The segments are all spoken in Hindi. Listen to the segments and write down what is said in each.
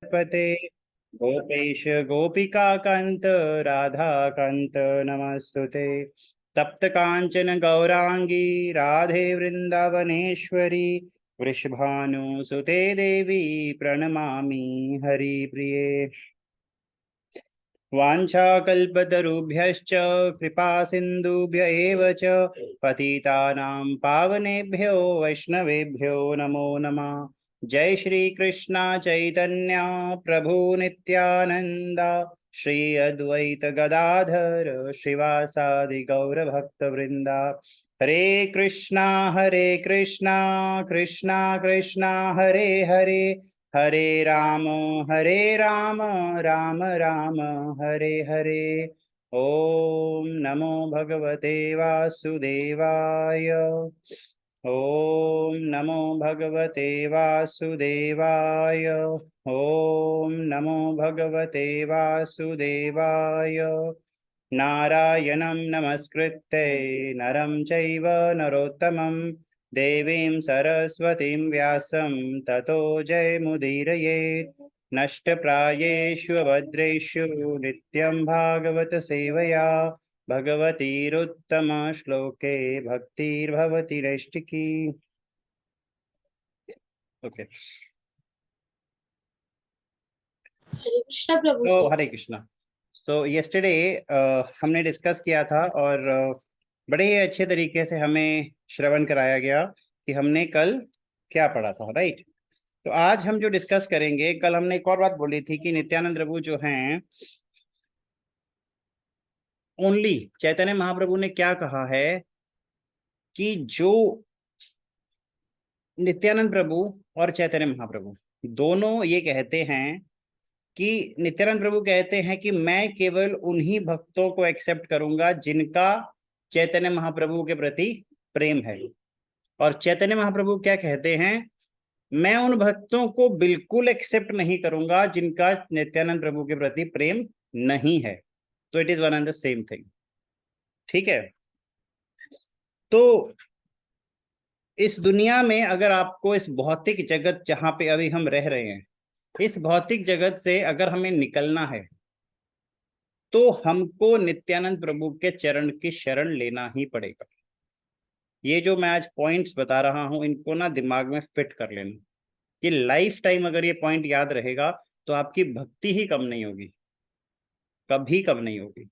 पते गोपेश गोपिका कांत राधा कांत नमस्तुते। तप्त कांचन गौरांगी राधे वृंदावनेश्वरी वृषभानुसुते देवी प्रणमामि हरिप्रिये। वाञ्छाकल्पतरुभ्यश्च कृपा सिन्धुभ्य एव च पतितानां पावनेभ्यो वैष्णवेभ्यो नमो नमः। जय श्री कृष्णा चैतन्य प्रभु नित्यानंद श्री अद्वैत गदाधर श्रीवासादि गौर भक्त वृंदा। हरे कृष्णा कृष्णा कृष्णा हरे हरे हरे राम राम राम हरे हरे। ओम नमो भगवते वासुदेवाय। ओम नमो भगवते वासुदेवाय। ओम नमो भगवते वासुदेवाय। नारायणं नमस्कृत्य नरं चैव नरोत्तमं देवीं सरस्वतीं व्यासं ततो जयमुदीरयेत्। नष्टप्रायेषु भद्रेषु नित्यं भागवत सेवया भगवतीरुत्तम श्लोके भक्तिर्भवति नैष्टिकी। ओके, हरे कृष्णा प्रभु तो जी। हरे कृष्णा। तो येस्टरडे हमने डिस्कस किया था और बड़े ही अच्छे तरीके से हमें श्रवण कराया गया कि हमने कल क्या पढ़ा था, राइट। तो आज हम जो डिस्कस करेंगे, कल हमने एक और बात बोली थी कि नित्यानंद प्रभु जो हैं, ओनली चैतन्य महाप्रभु ने क्या कहा है कि जो नित्यानंद प्रभु और चैतन्य महाप्रभु दोनों ये कहते हैं कि नित्यानंद प्रभु कहते हैं कि मैं केवल उन्हीं भक्तों को एक्सेप्ट करूंगा जिनका चैतन्य महाप्रभु के प्रति प्रेम है। और चैतन्य महाप्रभु क्या कहते हैं, मैं उन भक्तों को बिल्कुल एक्सेप्ट नहीं करूंगा जिनका नित्यानंद प्रभु के प्रति प्रेम नहीं है। तो it is one and the same thing, ठीक है। तो इस दुनिया में अगर आपको इस भौतिक जगत जहां पे अभी हम रह रहे हैं, इस भौतिक जगत से अगर हमें निकलना है तो हमको नित्यानंद प्रभु के चरण की शरण लेना ही पड़ेगा। ये जो मैं आज पॉइंट्स बता रहा हूं, इनको ना दिमाग में फिट कर लेना। ये लाइफ टाइम अगर ये पॉइंट याद रहेगा तो आपकी भक्ति ही कम नहीं होगी, कभी कम नहीं होगी।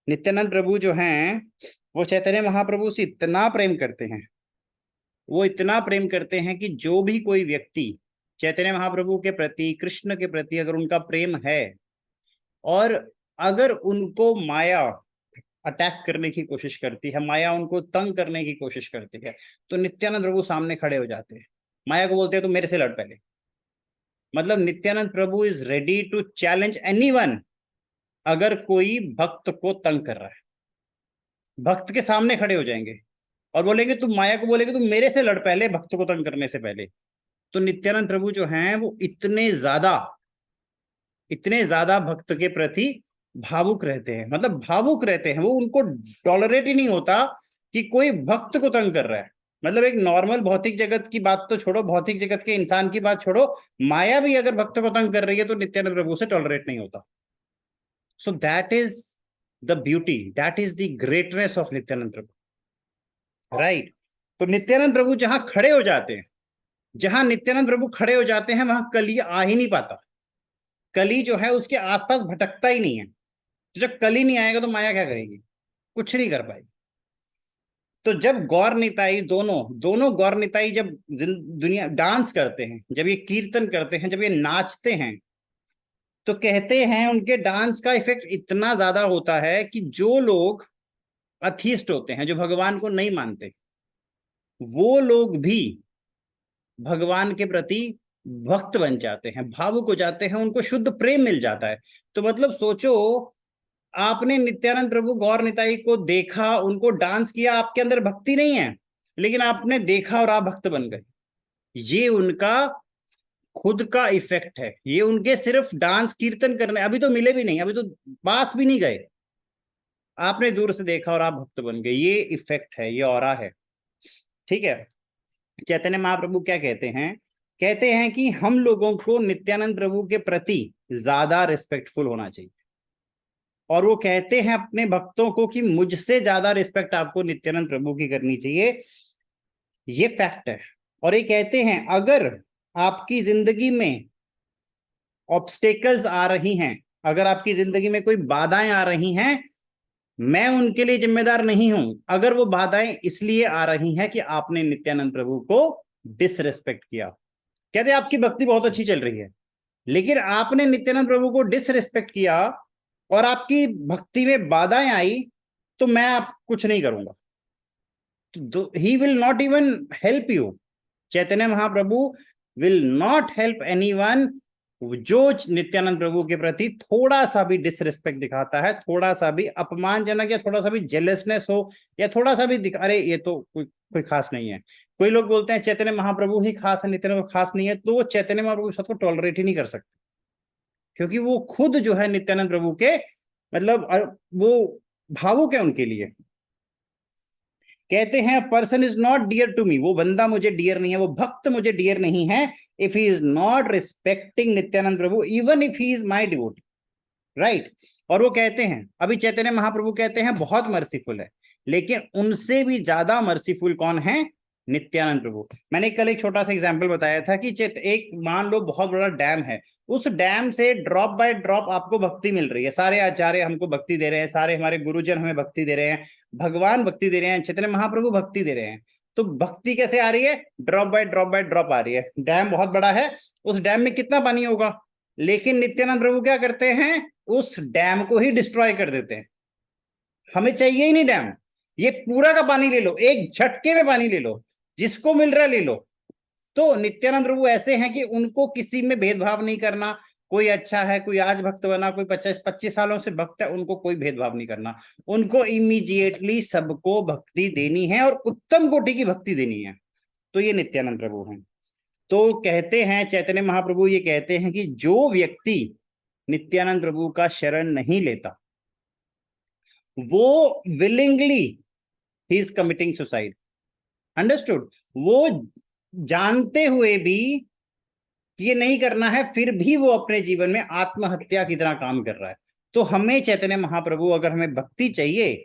नित्यानंद प्रभु जो हैं वो चैतन्य महाप्रभु से इतना प्रेम करते हैं, वो इतना प्रेम करते हैं कि जो भी कोई व्यक्ति चैतन्य महाप्रभु के प्रति, कृष्ण के प्रति अगर उनका प्रेम है और अगर उनको माया अटैक करने की कोशिश करती है, माया उनको तंग करने की कोशिश करती है, तो नित्यानंद प्रभु सामने खड़े हो जाते हैं। माया को बोलते हैं तो मेरे से लड़ पहले। मतलब Nityananda Prabhu is ready to challenge anyone. अगर कोई भक्त को तंग कर रहा है, भक्त के सामने खड़े हो जाएंगे और बोलेंगे, तुम माया को बोलेंगे तुम मेरे से लड़ पहले, भक्त को तंग करने से पहले। तो नित्यानंद प्रभु जो हैं वो इतने ज्यादा भक्त के प्रति भावुक रहते हैं। मतलब भावुक रहते हैं वो, उनको टॉलरेट ही नहीं होता कि कोई भक्त को तंग कर रहा है। मतलब एक नॉर्मल भौतिक जगत की बात तो छोड़ो, भौतिक जगत के इंसान की बात छोड़ो, माया भी अगर भक्त को तंग कर रही है तो नित्यानंद प्रभु से टॉलरेट नहीं होता। So that is the beauty, that is the greatness of Nityanand Prabhu, right. तो नित्यानंद प्रभु जहां खड़े हो जाते हैं, जहां नित्यानंद प्रभु खड़े हो जाते हैं, वहां कली आ ही नहीं पाता। कली जो है उसके आसपास भटकता ही नहीं है। तो जब कली नहीं आएगा तो माया क्या करेगी, कुछ नहीं कर पाएगी। तो जब गौर निताई दोनों दोनों गौर निताई जब दुनिया डांस करते हैं, जब ये कीर्तन करते हैं, जब ये नाचते हैं, तो कहते हैं उनके डांस का इफेक्ट इतना ज्यादा होता है कि जो लोग अथीस्ट होते हैं, जो भगवान को नहीं मानते, वो लोग भी भगवान के प्रति भक्त बन जाते हैं, भावुक हो जाते हैं, उनको शुद्ध प्रेम मिल जाता है। तो मतलब सोचो, आपने नित्यानंद प्रभु गौर निताई को देखा, उनको डांस किया, आपके अंदर भक्ति नहीं है, लेकिन आपने देखा और आप भक्त बन गए। ये उनका खुद का इफेक्ट है। ये उनके सिर्फ डांस कीर्तन करने अभी तो मिले भी नहीं, अभी तो पास भी नहीं गए, आपने दूर से देखा और आप भक्त बन गए। ये इफेक्ट है, ये ऑरा है, ठीक है। चैतन्य महाप्रभु क्या कहते हैं कहते हैं कि हम लोगों को नित्यानंद प्रभु के प्रति ज्यादा रिस्पेक्टफुल होना चाहिए, और वो कहते हैं अपने भक्तों को कि मुझसे ज्यादा रिस्पेक्ट आपको नित्यानंद प्रभु की करनी चाहिए। ये फैक्ट है। और ये कहते हैं अगर आपकी जिंदगी में ऑब्स्टेकल्स आ रही हैं, अगर आपकी जिंदगी में कोई बाधाएं आ रही हैं, मैं उनके लिए जिम्मेदार नहीं हूं। अगर वो बाधाएं इसलिए आ रही हैं कि आपने नित्यानंद प्रभु को डिसरेस्पेक्ट किया। कहते हैं आपकी भक्ति बहुत अच्छी चल रही है, लेकिन आपने नित्यानंद प्रभु को डिसरेस्पेक्ट किया और आपकी भक्ति में बाधाएं आई, तो मैं आप कुछ नहीं करूंगा। तो he will not even help you. Chaitanya Mahaprabhu will not help anyone जो नित्यानंद प्रभु के प्रति थोड़ा सा भी डिसरिस्पेक्ट दिखाता है, थोड़ा सा भी अपमानजनक या थोड़ा सा भी जेलसनेस हो, या थोड़ा सा भी अरे ये तो कोई खास नहीं है। कोई लोग बोलते हैं चैतन्य महाप्रभु ही खास है, नित्यानंद खास नहीं है, तो वो चैतन्य महाप्रभु के साथ को टॉलरेट ही नहीं कर सकते, क्योंकि वो खुद जो है नित्यानंद प्रभु के मतलब वो भावुक है उनके लिए। कहते हैं person is not dear to me, वो बंदा मुझे डियर नहीं है, वो भक्त मुझे डियर नहीं है, if he is not respecting Nityanand Prabhu, even if he is my devotee, right. और वो कहते हैं, अभी चैतन्य महाप्रभु कहते हैं बहुत मर्सीफुल है, लेकिन उनसे भी ज्यादा मर्सीफुल कौन है? नित्यानंद प्रभु। मैंने कल एक छोटा सा एग्जांपल बताया था कि एक मान लो बहुत बड़ा डैम है, उस डैम से ड्रॉप बाय ड्रॉप आपको भक्ति मिल रही है, सारे आचार्य हमको भक्ति दे रहे हैं, सारे हमारे गुरुजन हमें भक्ति दे रहे हैं, भगवान भक्ति दे रहे हैं, चैतन्य महाप्रभु भक्ति दे रहे हैं। तो भक्ति कैसे आ रही है? Drop by drop by drop आ रही है। डैम बहुत बड़ा है, उस डैम में कितना पानी होगा, लेकिन नित्यानंद प्रभु क्या करते हैं? उस डैम को ही डिस्ट्रॉय कर देते हैं। हमें चाहिए ही नहीं डैम, ये पूरा का पानी ले लो, एक झटके में पानी ले लो, जिसको मिल रहा है ले लो। तो नित्यानंद प्रभु ऐसे हैं कि उनको किसी में भेदभाव नहीं करना, कोई अच्छा है, कोई आज भक्त बना, कोई 25 सालों से भक्त है, उनको कोई भेदभाव नहीं करना, उनको इमीडिएटली सबको भक्ति देनी है और उत्तम कोटि की भक्ति देनी है। तो ये नित्यानंद प्रभु हैं। तो कहते हैं चैतन्य महाप्रभु, ये कहते हैं कि जो व्यक्ति नित्यानंद प्रभु का शरण नहीं लेता, वो willingly he is committing suicide. Understood? वो जानते हुए भी ये नहीं करना है, फिर भी वो अपने जीवन में आत्महत्या की तरह काम कर रहा है। तो हमें चैतन्य महाप्रभु, अगर हमें भक्ति चाहिए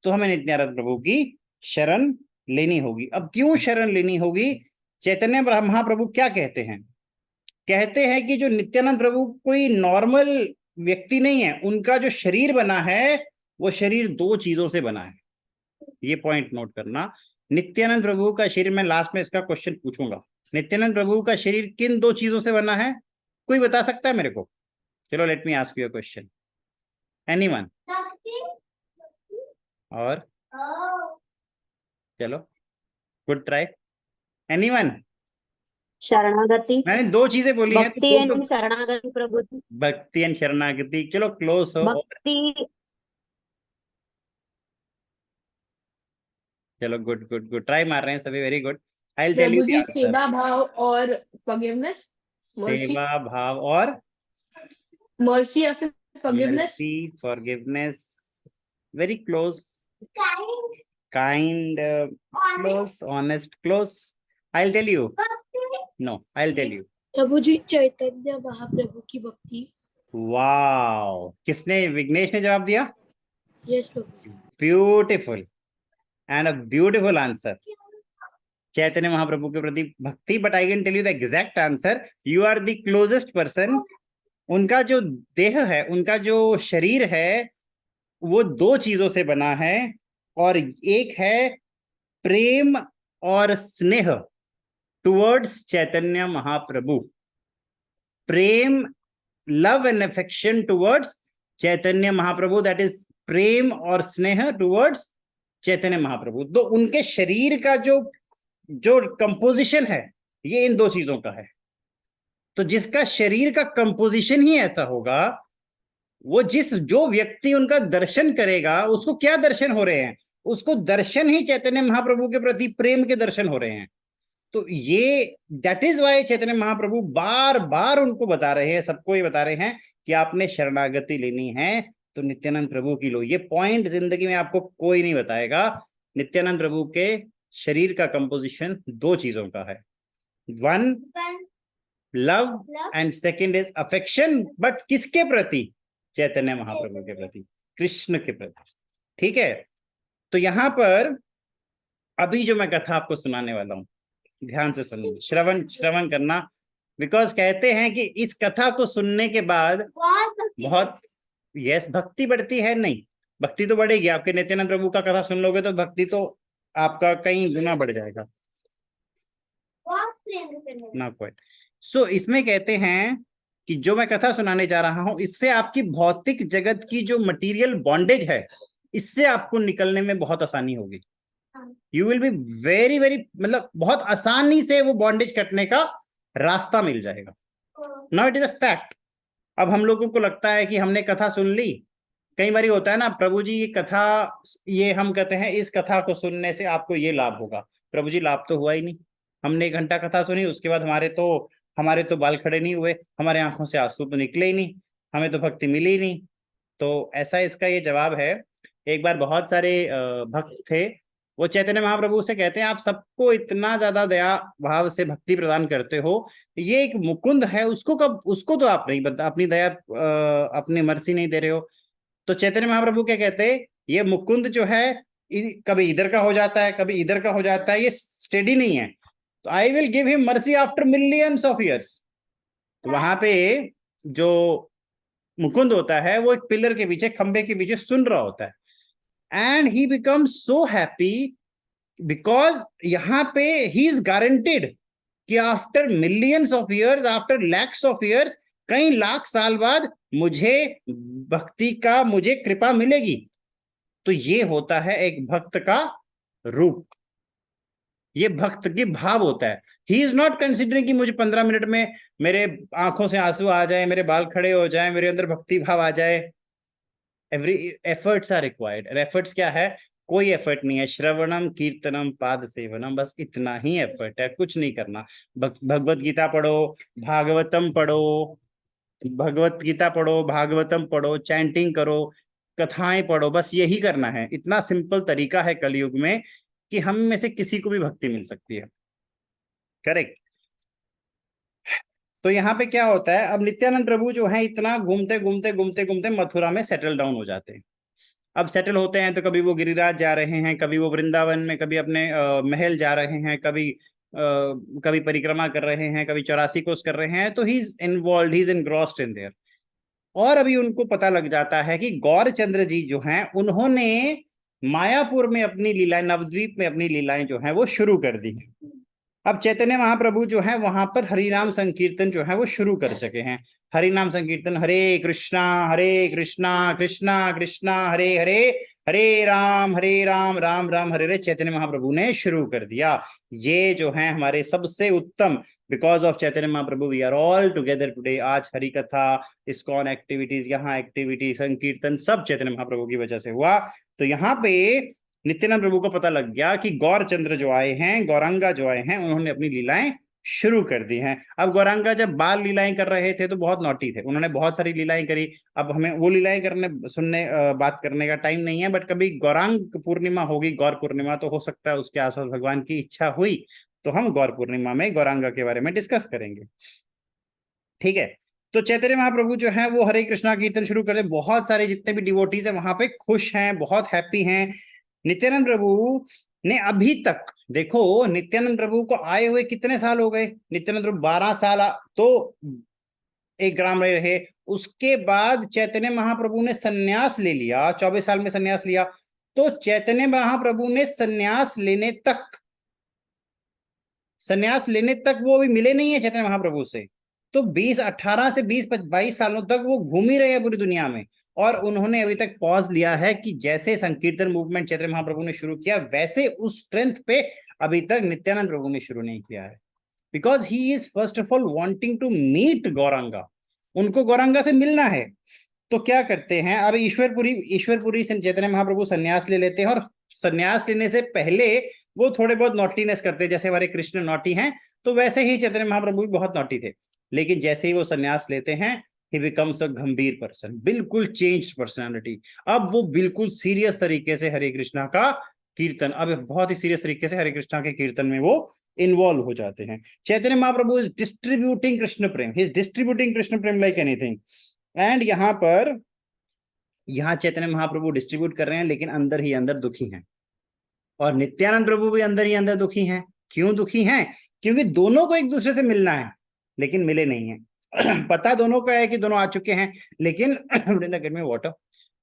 तो हमें नित्यानंद प्रभु की शरण लेनी होगी। अब क्यों शरण लेनी होगी? चैतन्य महाप्रभु क्या कहते हैं? कहते हैं कि जो नित्यानंद प्रभु कोई नॉर्मल व्यक्ति नहीं है, उनका जो शरीर बना है वो शरीर दो चीजों से बना है। ये पॉइंट नोट करना, नित्यानंद प्रभु का शरीर, मैं लास्ट में इसका क्वेश्चन पूछूंगा, नित्यानंद प्रभु का शरीर किन दो चीजों से बना है? कोई बता सकता है मेरे को? चलो let me ask you a question, anyone? और चलो गुड ट्राई, एनीवन? शरणागति। मैंने दो चीजें बोली हैं, भक्ति एंड शरणागति प्रभु जी। भक्ति एंड शरणागति, चलो क्लोज हो। भक्ति, चलो गुड गुड गुड, ट्राई मार रहे हैं सभी, very good. I will tell you the prabhu ji, answer. सेवा भाव और फॉरगिवनेस, सेवा भाव और मर्सी या फिर forgiveness, mercy, forgiveness, very close, kind, close, honest, close. I'll tell you. No, I'll tell you. Prabhu ji, Chaitanya Mahaprabhu की भक्ति। वाओ, किसने? विघ्नेश ने जवाब दिया। Yes Prabhu ji. Beautiful and a beautiful answer. Chaitanya Mahaprabhu के प्रति भक्ति, but I can tell you the exact answer, you are the closest person. उनका जो देह है, उनका जो शरीर है, वो दो चीजों से बना है, और एक है प्रेम और स्नेह टुवर्ड्स चैतन्य महाप्रभु, प्रेम, love and affection towards Chaitanya Mahaprabhu, that is प्रेम और स्नेह टुवर्ड्स चैतन्य महाप्रभु। तो उनके शरीर का जो कंपोजिशन है, ये इन दो चीजों का है। तो जिसका शरीर का कंपोजिशन ही ऐसा होगा, वो जो व्यक्ति उनका दर्शन करेगा, उसको क्या दर्शन हो रहे हैं? उसको दर्शन ही चैतन्य महाप्रभु के प्रति प्रेम के दर्शन हो रहे हैं। तो ये that is why Chaitanya Mahaprabhu बार बार उनको बता रहे हैं, सबको ये बता रहे हैं कि आपने शरणागति लेनी है तो नित्यानंद प्रभु की लो। ये पॉइंट जिंदगी में आपको कोई नहीं बताएगा। नित्यानंद प्रभु के शरीर का कंपोजिशन दो चीजों का है, one love and second is affection, but किसके प्रति? चैतन्य महाप्रभु के प्रति, कृष्ण के प्रति। ठीक है, तो यहां पर अभी जो मैं कथा आपको सुनाने वाला हूं, ध्यान से सुनिए, श्रवण करना, बिकॉज कहते हैं कि इस कथा को सुनने के बाद बहुत यस भक्ति बढ़ती है। नहीं, भक्ति तो बढ़ेगी, आपके नित्यानंद प्रभु का कथा सुन लोगे तो भक्ति तो आपका कई गुना बढ़ जाएगा ना। क्वाइट। सो इसमें कहते हैं कि जो मैं कथा सुनाने जा रहा हूं, इससे आपकी भौतिक जगत की जो मटेरियल बॉन्डेज है, इससे आपको निकलने में बहुत आसानी होगी। You will be very very, मतलब बहुत आसानी से वो बॉन्डेज कटने का रास्ता मिल जाएगा। Now it is a fact. अब हम लोगों को लगता है कि हमने कथा सुन ली, कई बार होता है ना, प्रभु जी ये कथा, ये हम कहते हैं इस कथा को सुनने से आपको ये लाभ होगा। प्रभु जी लाभ तो हुआ ही नहीं। हमने 1 घंटा कथा सुनी, उसके बाद हमारे तो बाल खड़े नहीं हुए, हमारे आंखों से आंसू तो निकले ही नहीं, हमें तो भक्ति मिली ही नहीं। तो ऐसा इसका ये जवाब है। एक बार बहुत सारे भक्त थे, वो चैतन्य महाप्रभु से कहते हैं, आप सबको इतना ज्यादा दया भाव से भक्ति प्रदान करते हो, ये एक मुकुंद है, उसको तो आप नहीं बता, अपनी दया अपनी मर्जी नहीं दे रहे हो। तो चैतन्य महाप्रभु क्या कहते हैं, ये मुकुंद जो है कभी इधर का हो जाता है, कभी इधर का हो जाता है, ये स्टेडी नहीं है। तो I will give him mercy after millions of years. तो वहां पे जो मुकुंद होता है वो एक पिलर के पीछे, खंबे के पीछे सुन रहा होता है, and he become so happy because यहाँ पे ही इज गारंटेड कि after millions of years, after lakhs of years, कई लाख साल बाद मुझे भक्ति का, मुझे कृपा मिलेगी। तो ये होता है एक भक्त का रूप, ये भक्त की भाव होता है। ही इज नॉट कंसिडरिंग कि मुझे 15 मिनट में मेरे आंखों से आंसू आ जाए, मेरे बाल खड़े हो जाए, मेरे अंदर भक्ति भाव आ जाए। Every efforts are required. Efforts क्या है? कोई एफर्ट नहीं है। श्रवणम कीर्तनम पाद सेवनम, बस इतना ही एफर्ट है, कुछ नहीं करना। भगवत गीता पढ़ो, भागवतम पढ़ो, भगवत गीता पढ़ो, भागवतम पढ़ो, चैंटिंग करो, कथाएं पढ़ो, बस यही करना है। इतना सिंपल तरीका है कलयुग में कि हम में से किसी को भी भक्ति मिल सकती है। करेक्ट। तो यहाँ पे क्या होता है, अब नित्यानंद प्रभु जो है इतना घूमते घूमते घूमते घूमते मथुरा में सेटल डाउन हो जाते हैं। अब सेटल होते हैं तो कभी वो गिरिराज जा रहे हैं, कभी वो वृंदावन में, कभी अपने महल जा रहे हैं, कभी परिक्रमा कर रहे हैं, कभी 84 कोस कर रहे हैं। तो he is involve, he is engrossed in their. और अभी उनको पता लग जाता है कि गौरचंद्र जी जो हैं, उन्होंने मायापुर में अपनी लीलाएं, नवद्वीप में अपनी लीलाएं जो है वो शुरू कर दी। अब चैतन्य महाप्रभु जो है वहां पर हरिनाम संकीर्तन जो है वो शुरू कर चुके हैं। हरिनाम संकीर्तन, हरे कृष्णा कृष्णा कृष्णा हरे हरे, हरे राम राम राम हरे हरे, चैतन्य महाप्रभु ने शुरू कर दिया। ये जो है हमारे सबसे उत्तम, because of Chaitanya Mahaprabhu we are all together today. आज हरि कथा, इस्कॉन एक्टिविटीज, यहाँ एक्टिविटी, संकीर्तन, सब चैतन्य महाप्रभु की वजह से हुआ। तो यहाँ पे नित्यानंद प्रभु को पता लग गया कि गौरचंद्र जो आए हैं, गौरांगा जो आए हैं, उन्होंने अपनी लीलाएं शुरू कर दी हैं। अब गौरांगा जब बाल लीलाएं कर रहे थे तो बहुत नॉटी थे, उन्होंने बहुत सारी लीलाएं करी। अब हमें वो लीलाएं करने, सुनने, बात करने का टाइम नहीं है, बट कभी गौरांग पूर्णिमा होगी, गौर पूर्णिमा, तो हो सकता है उसके आसपास भगवान की इच्छा हुई तो हम गौर पूर्णिमा में गौरांगा के बारे में डिस्कस करेंगे। ठीक है। तो चैतन्य महाप्रभु जो है वो हरे कृष्णा कीर्तन शुरू कर दे। बहुत सारे जितने भी डिवोटीज है वहां पे खुश हैं, बहुत हैप्पी हैं। नित्यानंद प्रभु ने अभी तक, देखो नित्यानंद प्रभु को आए हुए कितने साल हो गए? नित्यानंद प्रभु 12 साल तो एक ग्राम में रहे। उसके बाद चैतन्य महाप्रभु ने सन्यास ले लिया, 24 साल में सन्यास लिया। तो चैतन्य महाप्रभु ने सन्यास लेने तक वो भी मिले नहीं है चैतन्य महाप्रभु से। तो 18 से 22 सालों तक वो घूम ही रहे हैं पूरी दुनिया में। और उन्होंने अभी तक पॉज लिया है कि जैसे संकीर्तन मूवमेंट चैतन्य महाप्रभु ने शुरू किया, वैसे उस स्ट्रेंथ पे अभी तक नित्यानंद प्रभु ने शुरू नहीं किया है। Because he is first of all wanting to meet Gauranga, उनको गौरांगा से मिलना है। तो क्या करते हैं, अब ईश्वरपुरी से चैतन्य महाप्रभु सन्यास ले लेते हैं। और सन्यास लेने से पहले वो थोड़े बहुत नॉटीनेस करते हैं, जैसे हमारे कृष्ण नॉटी हैं, तो वैसे ही चैतन्य महाप्रभु भी बहुत नॉटी थे। लेकिन जैसे ही वो सन्यास लेते हैं, he becomes a गंभीर पर्सन, बिल्कुल चेंज्ड पर्सनालिटी। अब वो बिल्कुल सीरियस तरीके से हरे कृष्णा का कीर्तन, अब बहुत ही सीरियस तरीके से हरे कृष्णा के कीर्तन में वो इन्वॉल्व हो जाते हैं। Chaitanya Mahaprabhu is distributing Krishna prem, he is distributing Krishna prem like anything. And यहाँ चैतन्य महाप्रभु डिस्ट्रीब्यूट कर रहे हैं, लेकिन अंदर ही अंदर दुखी हैं। और नित्यानंद प्रभु भी अंदर ही अंदर दुखी हैं। क्यों दुखी हैं? क्योंकि दोनों को एक दूसरे से मिलना है, लेकिन मिले नहीं है। पता दोनों का है कि दोनों आ चुके हैं, लेकिन गेट में वाटर,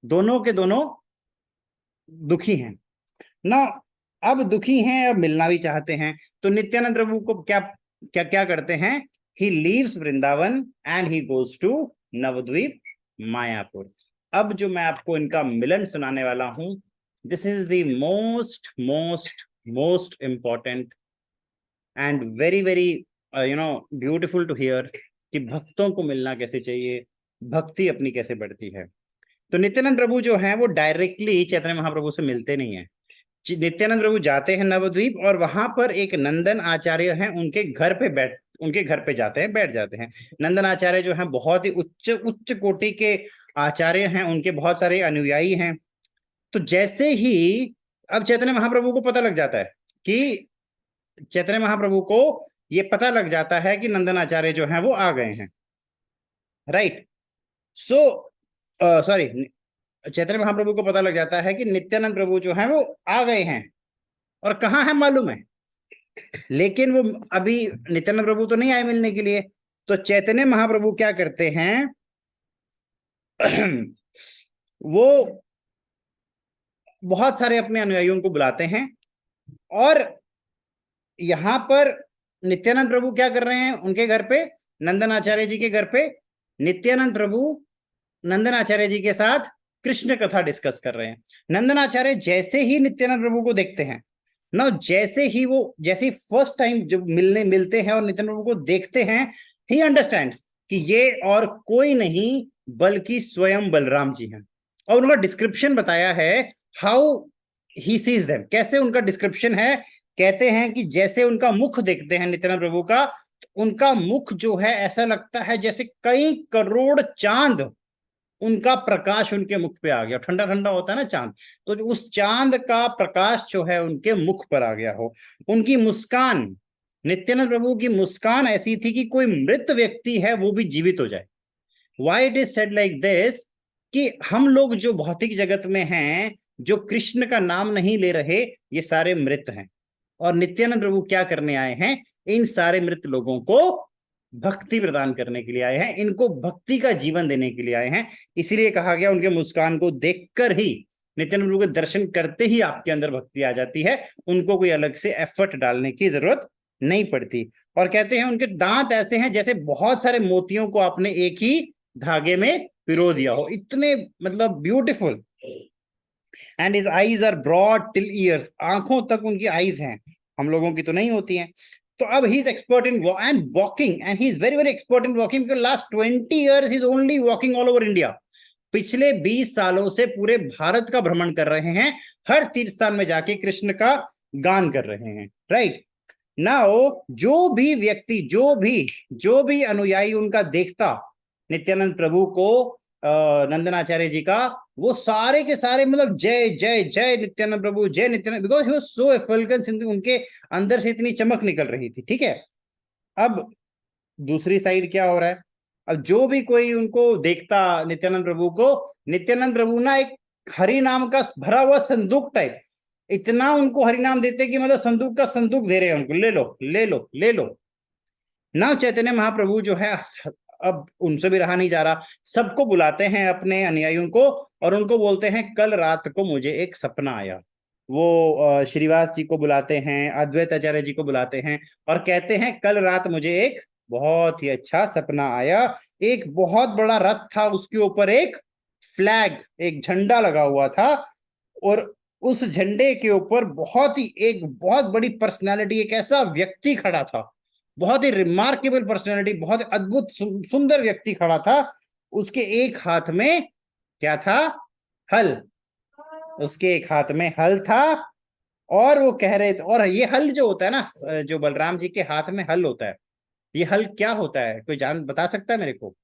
दोनों के दोनों दुखी हैं ना। अब दुखी हैं, अब मिलना भी चाहते हैं। तो नित्यानंद प्रभु को क्या क्या क्या करते हैं? He leaves Vrindavan and he goes to Navadwip Mayapur. अब जो मैं आपको इनका मिलन सुनाने वाला हूं, this is the most most most important and very very beautiful to hear कि भक्तों को मिलना कैसे चाहिए, भक्ति अपनी कैसे बढ़ती है। तो नित्यानंद प्रभु जो है वो डायरेक्टली चैतन्य महाप्रभु से मिलते नहीं है। नित्यानंद प्रभु जाते हैं नवद्वीप, और वहां पर एक नंदन आचार्य हैं, उनके घर पे जाते हैं, बैठ जाते हैं। नंदन आचार्य जो हैं बहुत ही उच्च उच्च कोटि के आचार्य हैं, उनके बहुत सारे अनुयायी हैं। तो जैसे ही अब चैतन्य महाप्रभु को पता लग जाता है कि चैतन्य महाप्रभु को ये पता लग जाता है कि नंदन आचार्य जो हैं वो आ गए हैं, right. So sorry, Chaitanya Mahaprabhu को पता लग जाता है कि नित्यानंद प्रभु जो हैं वो आ गए हैं, और कहाँ है मालूम है, लेकिन वो अभी नित्यानंद प्रभु तो नहीं आए मिलने के लिए। तो चैतन्य महाप्रभु क्या करते हैं? वो बहुत सारे अपने अनुयायियों को बुलाते हैं, और यहां पर नित्यानंद प्रभु क्या कर रहे हैं? उनके घर पे, नंदन आचार्य जी के घर पे, नित्यानंद प्रभु नंदन आचार्य जी के साथ कृष्ण कथा डिस्कस कर रहे हैं। नंदन आचार्य जैसे ही नित्यानंद प्रभु को देखते हैं ना, जैसे फर्स्ट टाइम जब मिलते हैं और नित्यानंद प्रभु को देखते हैं, ही अंडरस्टैंड्स कि ये और कोई नहीं बल्कि स्वयं बलराम जी हैं। और उनका डिस्क्रिप्शन बताया है, हाउ ही सीज देम, कैसे उनका डिस्क्रिप्शन है। कहते हैं कि जैसे उनका मुख देखते हैं नित्यानंद प्रभु का, तो उनका मुख जो है ऐसा लगता है जैसे कई करोड़ चांद, उनका प्रकाश उनके मुख पे आ गया। ठंडा ठंडा होता है ना चांद, तो उस चांद का प्रकाश जो है उनके मुख पर आ गया हो। उनकी मुस्कान, नित्यानंद प्रभु की मुस्कान ऐसी थी कि कोई मृत व्यक्ति है वो भी जीवित हो जाए। Why it is said like this, कि हम लोग जो भौतिक जगत में हैं, जो कृष्ण का नाम नहीं ले रहे, ये सारे मृत हैं। और नित्यानंद प्रभु क्या करने आए हैं? इन सारे मृत लोगों को भक्ति प्रदान करने के लिए आए हैं, इनको भक्ति का जीवन देने के लिए आए हैं। इसीलिए कहा गया उनके मुस्कान को देखकर ही, नित्यानंद प्रभु के दर्शन करते ही आपके अंदर भक्ति आ जाती है। उनको कोई अलग से एफर्ट डालने की जरूरत नहीं पड़ती। और कहते हैं उनके दांत ऐसे हैं जैसे बहुत सारे मोतियों को आपने एक ही धागे में पिरो दिया हो, इतने मतलब beautiful. And his eyes are broad till ears, आंखों तक उनकी आईज हैं, हम लोगों की तो नहीं होती हैं। तो अब he is expert in walking, and he is very very expert in walking, because last 20 years he is only walking all over India. पिछले 20 सालों से पूरे भारत का भ्रमण कर रहे हैं, हर तीर्थ स्थान में जाके कृष्ण का गान कर रहे हैं, राइट। नाउ जो भी व्यक्ति, जो भी अनुयायी उनका देखता नित्यानंद प्रभु को, नंदनाचार्य जी का, वो सारे के सारे मतलब जय जय जय नित्यानंद प्रभु, जय Nityananda, because he was so effulgent, उनके अंदर से इतनी चमक निकल रही थी, ठीक है। अब दूसरी साइड क्या हो रहा है? अब जो भी कोई उनको देखता नित्यानंद प्रभु को, नित्यानंद प्रभु ना एक हरि नाम का भरा हुआ संदूक टाइप, इतना उनको हरि नाम देते कि मतलब संदूक का संदूक दे रहे हैं उनको, ले लो ले लो ले लो ना। चैतन्य महाप्रभु जो है अब उनसे भी रहा नहीं जा रहा, सबको बुलाते हैं अपने अनुयायियों को, और उनको बोलते हैं कल रात को मुझे एक सपना आया। वो श्रीवास जी को बुलाते हैं, अद्वैत आचार्य जी को बुलाते हैं, और कहते हैं कल रात मुझे एक बहुत ही अच्छा सपना आया। एक बहुत बड़ा रथ था, उसके ऊपर एक फ्लैग, एक झंडा लगा हुआ था, और उस झंडे के ऊपर एक बहुत बड़ी पर्सनालिटी, एक ऐसा व्यक्ति खड़ा था, बहुत ही रिमार्केबल पर्सनालिटी, बहुत अद्भुत सुंदर व्यक्ति खड़ा था। उसके एक हाथ में क्या था? हल। उसके एक हाथ में हल था, और वो कह रहे थे, और ये हल जो होता है ना, जो बलराम जी के हाथ में हल होता है, ये हल क्या होता है? कोई बता सकता है मेरे को?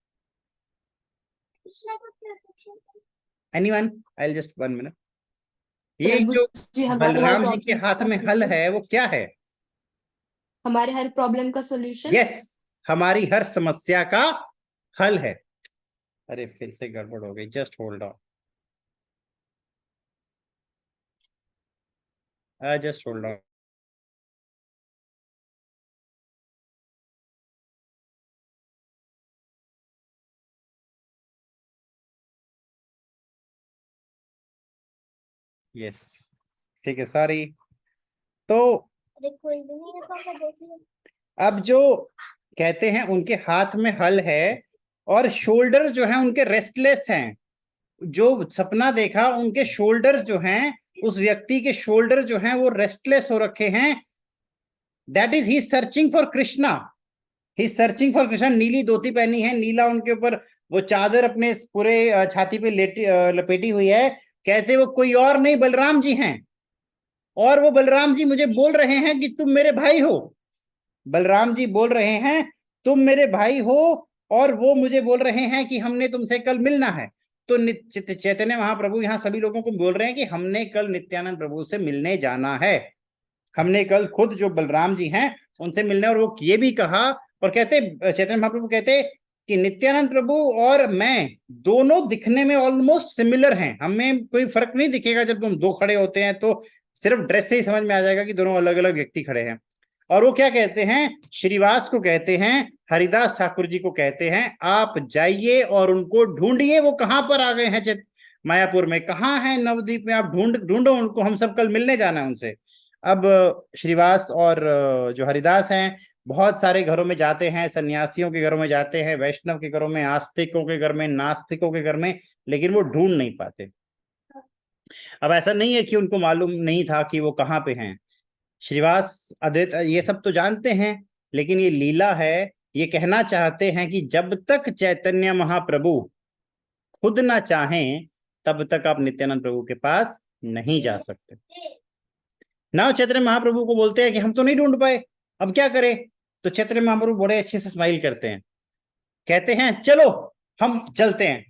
Anyone? I will just 1 minute. ये प्रभु जो जी, हमारे हर बलराम जी के problem हाथ का में हल solution, है वो क्या है? हमारे हर प्रॉब्लम का सोल्यूशन। यस, हमारी हर समस्या का हल है। अरे फिर से गड़बड़ हो गई, just hold on, just hold on. Yes, ठीक है, सॉरी। तो अब जो कहते हैं उनके हाथ में हल है और शोल्डर जो है उनके रेस्टलेस हैं। जो सपना देखा उनके शोल्डर जो हैं, उस व्यक्ति के शोल्डर जो हैं वो रेस्टलेस हो रखे हैं। That is he searching for Krishna, he searching for Krishna. नीली धोती पहनी है, नीला उनके ऊपर वो चादर अपने पूरे छाती पे लपेटी हुई है। कहते वो कोई और नहीं बलराम जी हैं, और वो बलराम जी मुझे बोल रहे हैं कि तुम मेरे भाई हो। बलराम जी बोल रहे हैं तुम मेरे भाई हो, और वो मुझे बोल रहे हैं कि हमने तुमसे कल मिलना है। तो चैतन्य महाप्रभु यहाँ सभी लोगों को बोल रहे हैं कि हमने कल नित्यानंद प्रभु से मिलने जाना है। हमने कल खुद जो बलराम जी हैं उनसे मिलने, और वो ये भी कहा, और कहते चैतन्य महाप्रभु कहते कि नित्यानंद प्रभु और मैं दोनों दिखने में ऑलमोस्ट सिमिलर हैं, हमें कोई फर्क नहीं दिखेगा। जब तुम दो खड़े होते हैं तो सिर्फ ड्रेस से ही समझ में आ जाएगा कि दोनों अलग अलग व्यक्ति खड़े हैं। और वो क्या कहते हैं, श्रीवास को कहते हैं, हरिदास ठाकुर जी को कहते हैं, आप जाइए और उनको ढूंढिए, वो कहां पर आ गए हैं मायापुर में, कहाँ है नवद्वीप में, आप ढूंढो उनको, हम सब कल मिलने जाना है उनसे। अब श्रीवास और जो हरिदास हैं बहुत सारे घरों में जाते हैं, सन्यासियों के घरों में जाते हैं, वैष्णव के घरों में, आस्तिकों के घर में, नास्तिकों के घर में, लेकिन वो ढूंढ नहीं पाते। अब ऐसा नहीं है कि उनको मालूम नहीं था कि वो कहाँ पे हैं। श्रीवास अद्वैत ये सब तो जानते हैं, लेकिन ये लीला है। ये कहना चाहते हैं कि जब तक चैतन्य महाप्रभु खुद ना चाहें तब तक आप नित्यानंद प्रभु के पास नहीं जा सकते। ना चैतन्य महाप्रभु को बोलते हैं कि हम तो नहीं ढूंढ पाए, अब क्या करें? तो चैतन्य महाप्रभु बड़े अच्छे से स्माइल करते हैं, कहते हैं चलो हम चलते हैं,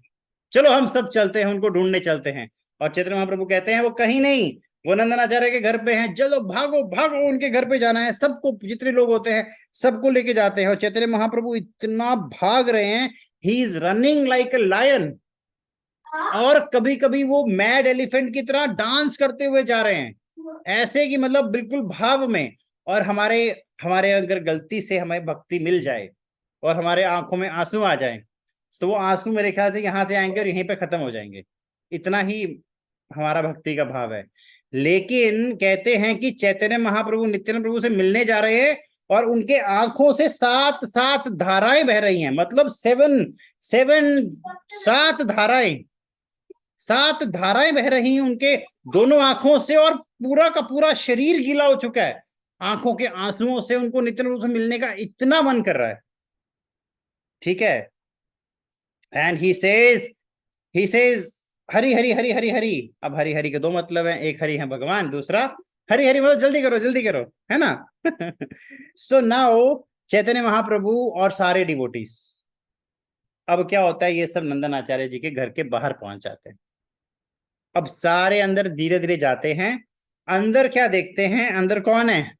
चलो हम सब चलते हैं, उनको ढूंढने चलते हैं। और चैतन्य महाप्रभु कहते हैं वो कहीं नहीं, वो नंदनाचार्य के घर पे हैं, चलो भागो भागो उनके घर पे जाना है। सबको, जितने लोग होते हैं सबको लेके जाते हैं, और चैतन्य महाप्रभु इतना भाग रहे हैं, he is running like a lion, और कभी कभी वो मैड एलिफेंट की तरह डांस करते हुए जा रहे हैं, ऐसे कि मतलब बिल्कुल भाव में। और हमारे अगर गलती से हमें भक्ति मिल जाए और हमारे आंखों में आंसू आ जाए, तो वो आंसू मेरे ख्याल से यहाँ से आएंगे और यहीं पे खत्म हो जाएंगे, इतना ही हमारा भक्ति का भाव है। लेकिन कहते हैं कि चैतन्य महाप्रभु नित्यानंद प्रभु से मिलने जा रहे हैं, और उनके आंखों से 7 धाराएं बह रही हैं, मतलब 7 धाराएं, 7 धाराएं बह रही हैं उनके दोनों आंखों से, और पूरा का पूरा शरीर गीला हो चुका है आंखों के आंसुओं से। उनको नित्यानंद प्रभु से मिलने का इतना मन कर रहा है, ठीक है। And he says Hari Hari Hari Hari Hari. अब हरि हरि के दो मतलब है, एक हरि है भगवान, दूसरा हरि हरि मतलब जल्दी करो, है ना। सो नाउ चैतन्य महाप्रभु और सारे डिवोटीज, अब क्या होता है, ये सब नंदन आचार्य जी के घर के बाहर पहुंच जाते हैं। अब सारे अंदर धीरे धीरे जाते हैं, अंदर क्या देखते हैं, अंदर कौन है,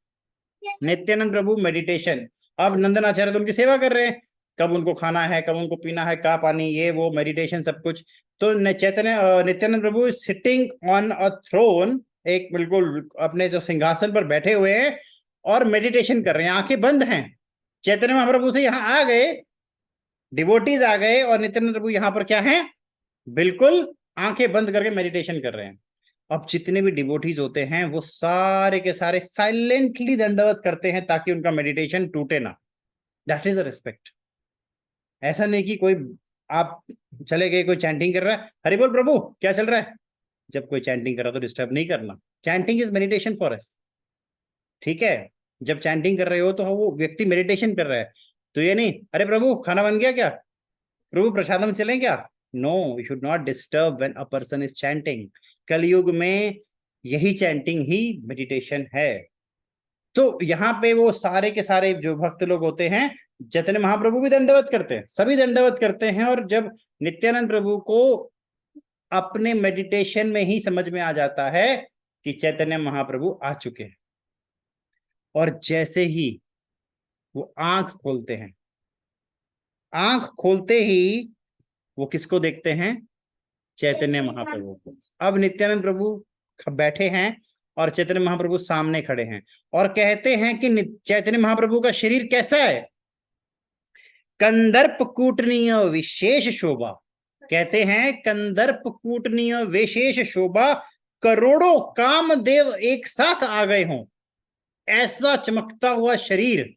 नित्यानंद प्रभु मेडिटेशन। अब नंदन आचार्य तो उनकी सेवा कर रहे हैं, कब उनको खाना है, कब उनको पीना है, का पानी, ये वो मेडिटेशन सब कुछ। तो नित्यानंद प्रभु सिटिंग ऑन अ थ्रोन, एक बिल्कुल अपने जो सिंहासन पर बैठे हुए हैं और मेडिटेशन कर रहे हैं, आंखें बंद हैं। चैतन्य महाप्रभु से यहाँ आ गए, डिवोटीज आ गए, और नित्यानंद प्रभु यहाँ पर क्या है, बिल्कुल आंखें बंद करके मेडिटेशन कर रहे हैं। अब जितने भी डिवोटीज होते हैं वो सारे के सारे साइलेंटली दंडवत करते हैं ताकि उनका मेडिटेशन टूटे ना। That is a respect. ऐसा नहीं कि कोई आप चले गए, कोई चैंटिंग कर रहा है, हरि बोल प्रभु क्या चल रहा है, जब कोई चैंटिंग कर रहा है तो डिस्टर्ब नहीं करना। Chanting is meditation for us, ठीक है। जब चैंटिंग कर रहे हो तो वो व्यक्ति मेडिटेशन कर रहा है, तो ये नहीं अरे प्रभु खाना बन गया क्या, प्रभु प्रसादम चलें क्या, no, you should not disturb when a person is chanting. कलयुग में यही चैंटिंग ही मेडिटेशन है। तो यहाँ पे वो सारे के सारे जो भक्त लोग होते हैं, चैतन्य महाप्रभु भी दंडवत करते हैं, सभी दंडवत करते हैं। और जब नित्यानंद प्रभु को अपने मेडिटेशन में ही समझ में आ जाता है कि चैतन्य महाप्रभु आ चुके हैं। और जैसे ही वो आंख खोलते हैं, आंख खोलते ही वो किसको देखते हैं? चैतन्य महाप्रभु को। अब नित्यानंद प्रभु बैठे हैं और चैतन्य महाप्रभु सामने खड़े हैं और कहते हैं कि चैतन्य महाप्रभु का शरीर कैसा है? कंदर्प कूटनीय विशेष शोभा। कहते हैं कंदर्प कूटनीय विशेष शोभा, करोड़ों कामदेव एक साथ आ गए हों, ऐसा चमकता हुआ शरीर,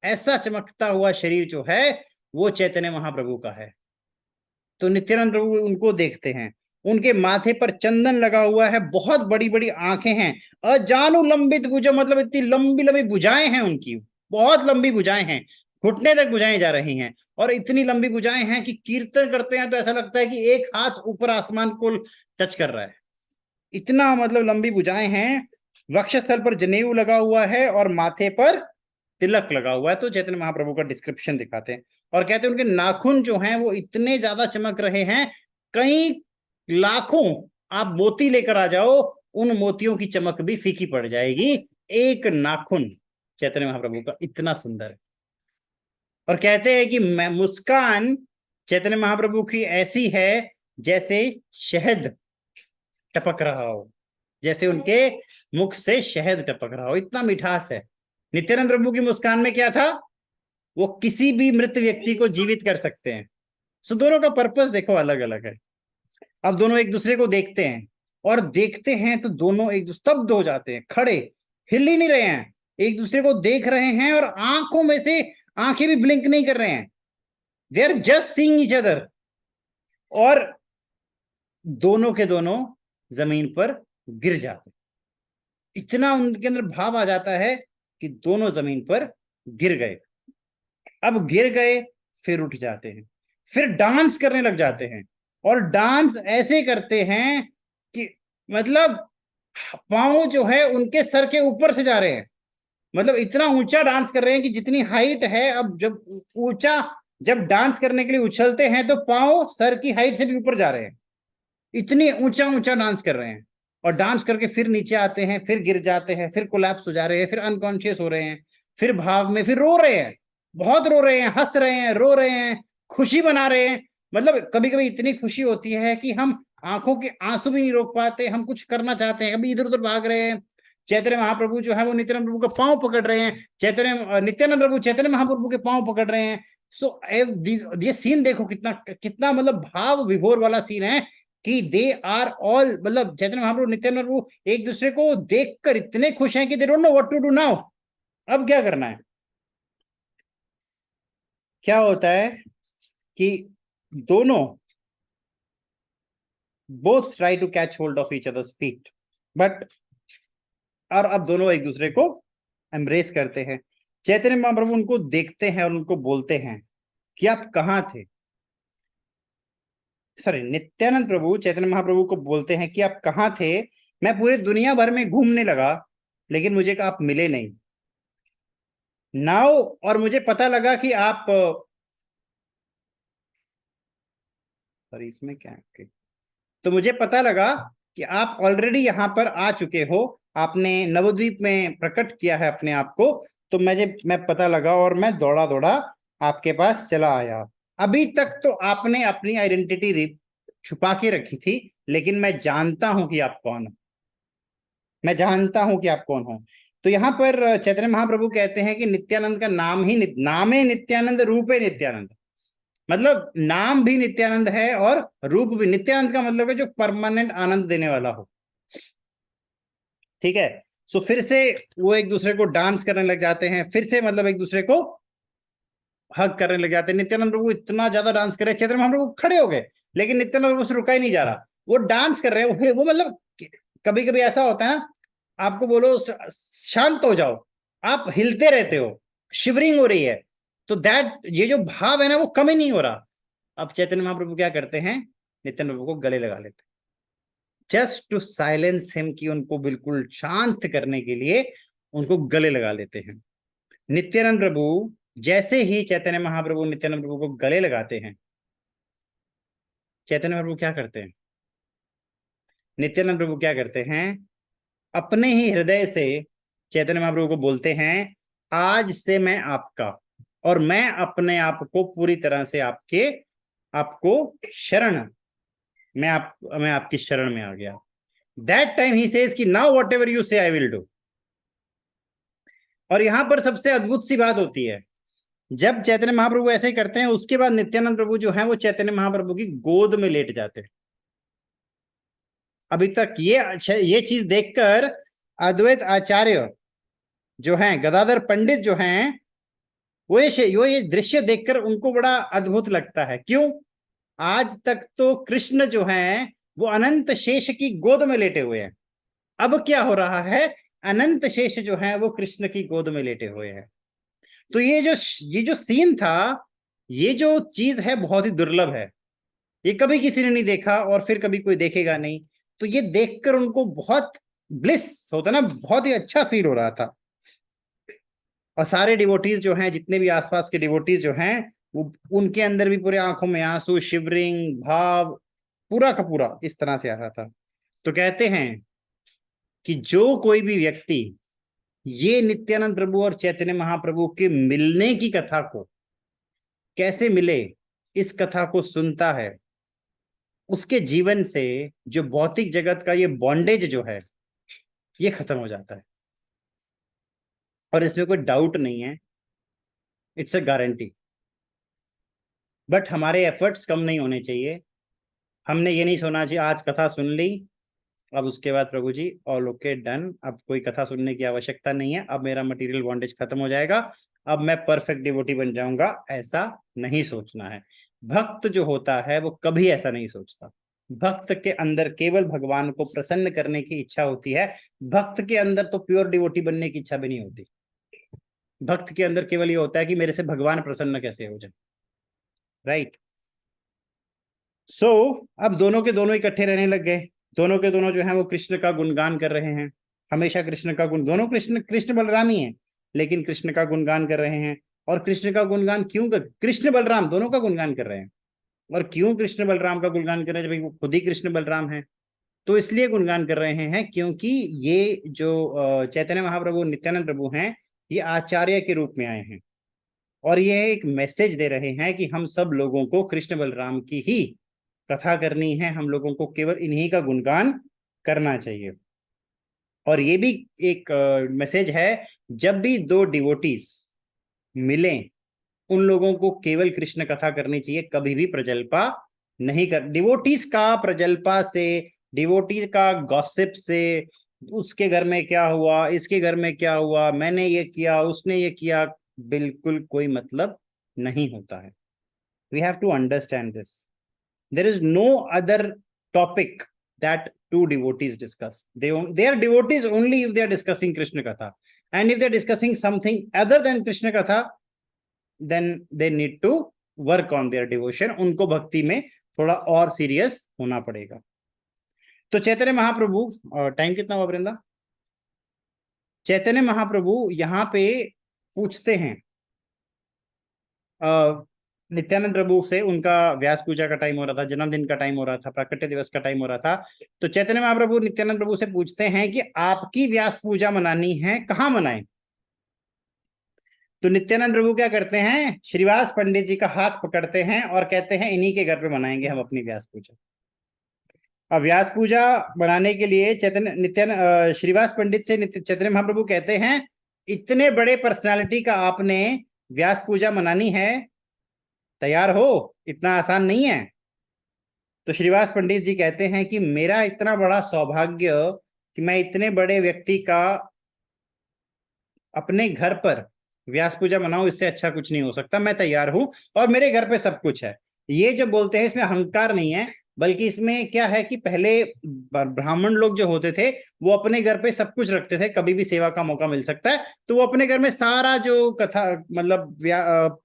ऐसा चमकता हुआ शरीर जो है वो चैतन्य महाप्रभु का है। तो नित्यानंद प्रभु उनको देखते हैं, उनके माथे पर चंदन लगा हुआ है, बहुत बड़ी बड़ी आंखें हैं, अजानु लंबित भुजा, मतलब इतनी लंबी लंबी भुजाएं हैं उनकी, बहुत लंबी भुजाएं हैं, घुटने तक भुजाएं जा रही हैं, और इतनी लंबी भुजाएं हैं कि कीर्तन करते हैं तो ऐसा लगता है कि एक हाथ ऊपर आसमान को टच कर रहा है, इतना मतलब लंबी भुजाएं हैं। वक्षस्थल पर जनेऊ लगा हुआ है और माथे पर तिलक लगा हुआ है। तो चैतन्य महाप्रभु का डिस्क्रिप्शन दिखाते हैं और कहते हैं उनके नाखून जो हैं वो इतने ज्यादा चमक रहे हैं, कई लाखों आप मोती लेकर आ जाओ, उन मोतियों की चमक भी फीकी पड़ जाएगी, एक नाखून चैतन्य महाप्रभु का इतना सुंदर है। और कहते हैं कि मुस्कान चैतन्य महाप्रभु की ऐसी है जैसे शहद टपक रहा हो, जैसे उनके मुख से शहद टपक रहा हो, इतना मिठास है। नित्यानंद प्रभु की मुस्कान में क्या था? वो किसी भी मृत व्यक्ति को जीवित कर सकते हैं। सो दोनों का पर्पस देखो अलग अलग है। अब दोनों एक दूसरे को देखते हैं और देखते हैं तो दोनों एक स्तब्ध हो जाते हैं, खड़े, हिल ही नहीं रहे हैं, एक दूसरे को देख रहे हैं और आंखों में से आंखें भी ब्लिंक नहीं कर रहे हैं, they are just seeing each other. और दोनों के दोनों जमीन पर गिर जाते, इतना उनके अंदर भाव आ जाता है कि दोनों जमीन पर गिर गए। अब गिर गए, फिर उठ जाते हैं, फिर डांस करने लग जाते हैं, और डांस ऐसे करते हैं कि मतलब पांव जो है उनके सर के ऊपर से जा रहे हैं, मतलब इतना ऊंचा डांस कर रहे हैं कि जितनी हाइट है, अब जब ऊंचा जब डांस करने के लिए उछलते हैं तो पांव सर की हाइट से भी ऊपर जा रहे हैं, इतनी ऊंचा ऊंचा डांस कर रहे हैं। और डांस करके फिर नीचे आते हैं, फिर गिर जाते हैं, फिर कोलैप्स हो जा रहे हैं, फिर अनकॉन्शियस हो रहे हैं, फिर भाव में, फिर रो रहे हैं, बहुत रो रहे हैं, हंस रहे हैं, रो रहे हैं, खुशी मना रहे हैं। मतलब कभी कभी इतनी खुशी होती है कि हम आंखों के आंसू भी नहीं रोक पाते, हम कुछ करना चाहते हैं, कभी इधर उधर भाग रहे हैं। चैतन्य महाप्रभु जो है वो नित्यानंद प्रभु का पांव पकड़ रहे हैं, नित्यानंद प्रभु चैतन्य महाप्रभु के पांव पकड़ रहे हैं। सो ये सीन देखो कितना कितना मतलब भाव विभोर वाला सीन है कि दे आर ऑल, मतलब चैतन्य महाप्रभु नित्यानंद प्रभु एक दूसरे को देखकर इतने खुश हैं कि they don't know what to do now, अब क्या करना है। क्या होता है कि दोनों both try to catch hold of each other's feet, but और अब दोनों एक दूसरे को एम्ब्रेस करते हैं। चैतन्य महाप्रभु उनको देखते हैं और उनको बोलते हैं कि आप कहाँ थे। सॉरी, नित्यानंद प्रभु चैतन्य महाप्रभु को बोलते हैं कि आप कहाँ थे, मैं पूरे दुनिया भर में घूमने लगा लेकिन मुझे आप मिले नहीं नाउ, और मुझे पता लगा कि आप, सॉरी इसमें क्या है, तो मुझे पता लगा कि आप ऑलरेडी यहाँ पर आ चुके हो, आपने नवद्वीप में प्रकट किया है अपने आप को। तो मैं पता लगा और मैं दौड़ा दौड़ा आपके पास चला आया। अभी तक तो आपने अपनी आइडेंटिटी छुपा के रखी थी, लेकिन मैं जानता हूं कि आप कौन हो, मैं जानता हूं कि आप कौन हो। तो यहाँ पर चैतन्य महाप्रभु कहते हैं कि नित्यानंद का नाम ही नामे नित्यानंद रूपे नित्यानंद, मतलब नाम भी नित्यानंद है और रूप भी नित्यानंद का मतलब है जो परमानेंट आनंद देने वाला हो। ठीक है, सो फिर से वो एक दूसरे को डांस करने लग जाते हैं, फिर से मतलब एक दूसरे को हग करने लग जाते हैं। नित्यानंद प्रभु इतना ज्यादा डांस कर रहे हैं, चैतन्य महाप्रभु खड़े हो गए, लेकिन नित्यानंद प्रभु से रुका ही नहीं जा रहा, वो डांस कर रहे हैं। वो मतलब कभी कभी ऐसा होता है ना, आपको बोलो शांत हो जाओ, आप हिलते रहते हो, शिवरिंग हो रही है, तो दैट ये जो भाव है ना वो कम ही नहीं हो रहा। अब चैतन्य महाप्रभु क्या करते हैं, नित्यानंद प्रभु को गले लगा लेते, जस्ट टू साइलेंस हिम, कि उनको बिल्कुल शांत करने के लिए उनको गले लगा लेते हैं। नित्यानंद प्रभु जैसे ही चैतन्य महाप्रभु नित्यानंद प्रभु को गले लगाते हैं, चैतन्य महाप्रभु क्या करते हैं, नित्यानंद प्रभु क्या करते हैं, अपने ही हृदय से चैतन्य महाप्रभु को बोलते हैं, आज से मैं आपका, और मैं अपने आप को पूरी तरह से आपको शरण, मैं आपकी शरण में आ गया। दैट टाइम ही सेज कि नाउ वॉट एवर यू से आई विल डू। और यहां पर सबसे अद्भुत सी बात होती है, जब चैतन्य महाप्रभु ऐसे करते हैं, उसके बाद नित्यानंद प्रभु जो है वो चैतन्य महाप्रभु की गोद में लेट जाते हैं। अभी तक ये चीज देखकर अद्वैत आचार्य जो हैं, गदाधर पंडित जो हैं, वो ये दृश्य देखकर उनको बड़ा अद्भुत लगता है। क्यों? आज तक तो कृष्ण जो हैं वो अनंत शेष की गोद में लेटे हुए हैं, अब क्या हो रहा है, अनंत शेष जो है वो कृष्ण की गोद में लेटे हुए हैं। तो ये जो सीन था, ये जो चीज है बहुत ही दुर्लभ है, ये कभी किसी ने नहीं देखा और फिर कभी कोई देखेगा नहीं। तो ये देखकर उनको बहुत ब्लिस होता ना, बहुत ही अच्छा फील हो रहा था। और सारे डिवोटीज जो हैं, जितने भी आसपास के डिवोटीज जो हैं, वो उनके अंदर भी पूरे आंखों में आंसू, शिवरिंग भाव पूरा का पूरा इस तरह से आ रहा था। तो कहते हैं कि जो कोई भी व्यक्ति ये नित्यानंद प्रभु और चैतन्य महाप्रभु के मिलने की कथा को, कैसे मिले, इस कथा को सुनता है, उसके जीवन से जो भौतिक जगत का ये बॉन्डेज जो है ये खत्म हो जाता है। और इसमें कोई डाउट नहीं है, इट्स अ गारंटी। बट हमारे एफर्ट्स कम नहीं होने चाहिए। हमने ये नहीं सोचना चाहिए आज कथा सुन ली, अब उसके बाद प्रभु जी ऑल ओके डन, अब कोई कथा सुनने की आवश्यकता नहीं है, अब मेरा मटेरियल बॉन्डेज खत्म हो जाएगा, अब मैं परफेक्ट डिवोटी बन जाऊंगा। ऐसा नहीं सोचना है। भक्त जो होता है वो कभी ऐसा नहीं सोचता। भक्त के अंदर केवल भगवान को प्रसन्न करने की इच्छा होती है। भक्त के अंदर तो प्योर डिवोटी बनने की इच्छा भी नहीं होती। भक्त के अंदर केवल ये होता है कि मेरे से भगवान प्रसन्न कैसे हो जाए। राइट। सो अब दोनों के दोनों इकट्ठे रहने लग गए। दोनों के दोनों जो है वो कृष्ण का गुणगान कर रहे हैं, हमेशा कृष्ण का गुण, दोनों कृष्ण बलराम ही हैं, लेकिन कृष्ण का गुणगान कर रहे हैं। और कृष्ण का गुणगान क्यों कृष्ण बलराम दोनों का गुणगान कर रहे हैं। और क्यों कृष्ण बलराम का गुणगान कर रहे हैं, जब वो खुद ही कृष्ण बलराम है? तो इसलिए गुणगान कर रहे हैं क्योंकि ये जो चैतन्य महाप्रभु नित्यानंद प्रभु हैं, ये आचार्य के रूप में आए हैं और ये एक मैसेज दे रहे हैं कि हम सब लोगों को कृष्ण बलराम की ही कथा करनी है, हम लोगों को केवल इन्हीं का गुणगान करना चाहिए। और ये भी एक मैसेज है, जब भी दो डिवोटीज मिलें, उन लोगों को केवल कृष्ण कथा करनी चाहिए, कभी भी प्रजल्पा नहीं कर। डिवोटीज का प्रजल्पा से, डिवोटी का गॉसिप से, उसके घर में क्या हुआ, इसके घर में क्या हुआ, मैंने ये किया, उसने ये किया, बिल्कुल कोई मतलब नहीं होता है। We have to understand this. There is no other topic that two devotees discuss. They are devotees only if they are discussing Krishna Katha. And if they are discussing something other than Krishna Katha, then they need to work on their devotion. उनको भक्ति में थोड़ा और सीरियस होना पड़ेगा। तो चैतन्य महाप्रभु, टाइम कितना हुआ वृंदा? चैतन्य महाप्रभु यहाँ पे पूछते हैं नित्यानंद प्रभु से, उनका व्यास पूजा का टाइम हो रहा था, जन्मदिन का टाइम हो रहा था, प्राकट्य दिवस का टाइम हो रहा था। तो चैतन्य महाप्रभु नित्यानंद प्रभु से पूछते हैं कि आपकी व्यास पूजा मनानी है, कहाँ मनाएं? तो नित्यानंद प्रभु क्या करते हैं, श्रीवास पंडित जी का हाथ पकड़ते हैं और कहते हैं इन्हीं के घर पे मनाएंगे हम अपनी व्यास पूजा। अब व्यास पूजा बनाने के लिए श्रीवास पंडित से चैतन्य महाप्रभु कहते हैं, इतने बड़े पर्सनालिटी का आपने व्यास पूजा मनानी है, तैयार हो? इतना आसान नहीं है। तो श्रीवास पंडित जी कहते हैं कि मेरा इतना बड़ा सौभाग्य कि मैं इतने बड़े व्यक्ति का अपने घर पर व्यास पूजा मनाऊं, इससे अच्छा कुछ नहीं हो सकता, मैं तैयार हूं और मेरे घर पे सब कुछ है। ये जो बोलते हैं इसमें अहंकार नहीं है, बल्कि इसमें क्या है कि पहले ब्राह्मण लोग जो होते थे वो अपने घर पे सब कुछ रखते थे, कभी भी सेवा का मौका मिल सकता है तो वो अपने घर में सारा जो कथा मतलब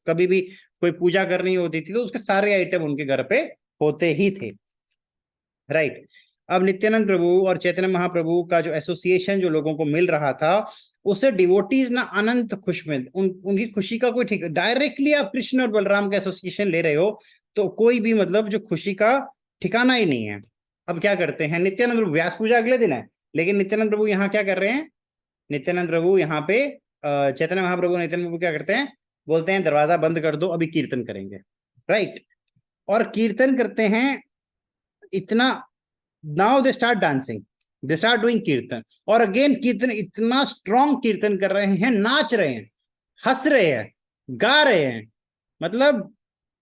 कभी भी कोई पूजा करनी होती थी तो उसके सारे आइटम उनके घर पे होते ही थे। राइट। अब नित्यानंद प्रभु और चैतन्य महाप्रभु का जो एसोसिएशन जो लोगों को मिल रहा था, उससे डिवोटीज ना अनंत खुश में, उनकी खुशी का कोई ठीक, डायरेक्टली आप कृष्ण और बलराम का एसोसिएशन ले रहे हो तो कोई भी मतलब जो खुशी का ठिकाना ही नहीं है। अब क्या करते हैं नित्यानंद प्रभु, व्यास पूजा अगले दिन है, लेकिन नित्यानंद प्रभु यहाँ क्या कर रहे हैं? नित्यानंद प्रभु यहाँ पे चैतन्य महाप्रभु नित्यानंद प्रभु क्या करते हैं? बोलते हैं दरवाजा बंद कर दो, अभी कीर्तन करेंगे, राइट। और कीर्तन करते हैं इतना, now they start dancing, they start doing कीर्तन। और अगेन कीर्तन, इतना स्ट्रॉन्ग कीर्तन कर रहे हैं, नाच रहे हैं, हंस रहे हैं, गा रहे हैं, मतलब